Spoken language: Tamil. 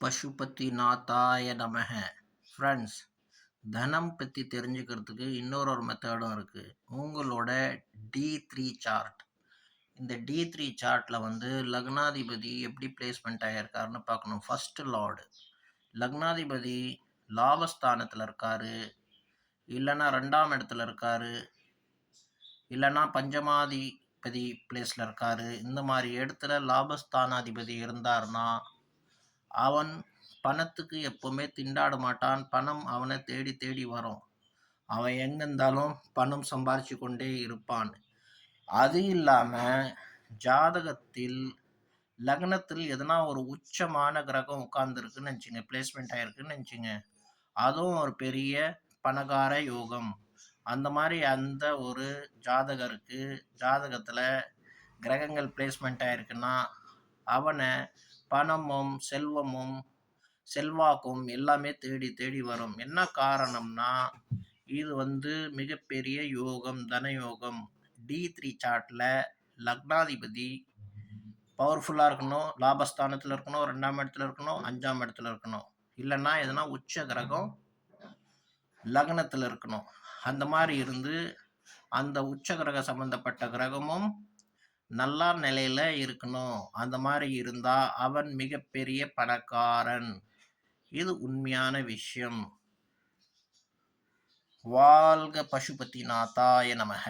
பசுபதிநாதாய நமஹ. ஃப்ரெண்ட்ஸ், தனம் பற்றி தெரிஞ்சுக்கிறதுக்கு இன்னொரு மெத்தடும் இருக்குது. உங்களோட D3 சார்ட். இந்த D3 சார்ட்டில் லக்னாதிபதி எப்படி பிளேஸ்மெண்ட் ஆகியிருக்காருன்னு பார்க்கணும். ஃபஸ்ட்டு லார்டு லக்னாதிபதி லாபஸ்தானத்தில் இருக்காரு, இல்லைன்னா 2ஆம் இடத்துல இருக்காரு, இல்லைன்னா பஞ்சமாதிபதி பிளேஸில் இருக்காரு. இந்த மாதிரி இடத்துல லாபஸ்தானாதிபதி இருந்தார்னா அவன் பணத்துக்கு எப்பவுமே திண்டாட மாட்டான். பணம் அவனை தேடி தேடி வரும். அவன் எங்க இருந்தாலும் பணம் சம்பாரிச்சு கொண்டே இருப்பான். அது இல்லாமல் ஜாதகத்தில் லக்னத்தில் எதனா ஒரு உச்சமான கிரகம் உட்கார்ந்துருக்குன்னு நினச்சிங்க, பிளேஸ்மெண்ட் ஆகிருக்குன்னு நினச்சிங்க, அதுவும் ஒரு பெரிய பணக்கார யோகம். அந்த மாதிரி அந்த ஒரு ஜாதகருக்கு ஜாதகத்தில் கிரகங்கள் பிளேஸ்மெண்ட் ஆகிருக்குன்னா அவனை பணமும் செல்வமும் செல்வாக்கும் எல்லாமே தேடி தேடி வரும். என்ன காரணம்னா இது மிகப்பெரிய யோகம், தன யோகம். D3 சார்ட்டில் லக்னாதிபதி பவர்ஃபுல்லாக இருக்கணும், லாபஸ்தானத்தில் இருக்கணும், 2ஆம் இடத்துல இருக்கணும், 5ஆம் இடத்துல இருக்கணும், இல்லைன்னா எதனா உச்ச கிரகம் லக்னத்தில் இருக்கணும். அந்த மாதிரி இருந்து அந்த உச்ச கிரக சம்பந்தப்பட்ட கிரகமும் நல்ல நிலையில இருக்கணும். அந்த மாதிரி இருந்தா அவன் மிகப்பெரிய பணக்காரன். இது உண்மையான விஷயம். வாழ்க பசுபதிநாதாய நமக.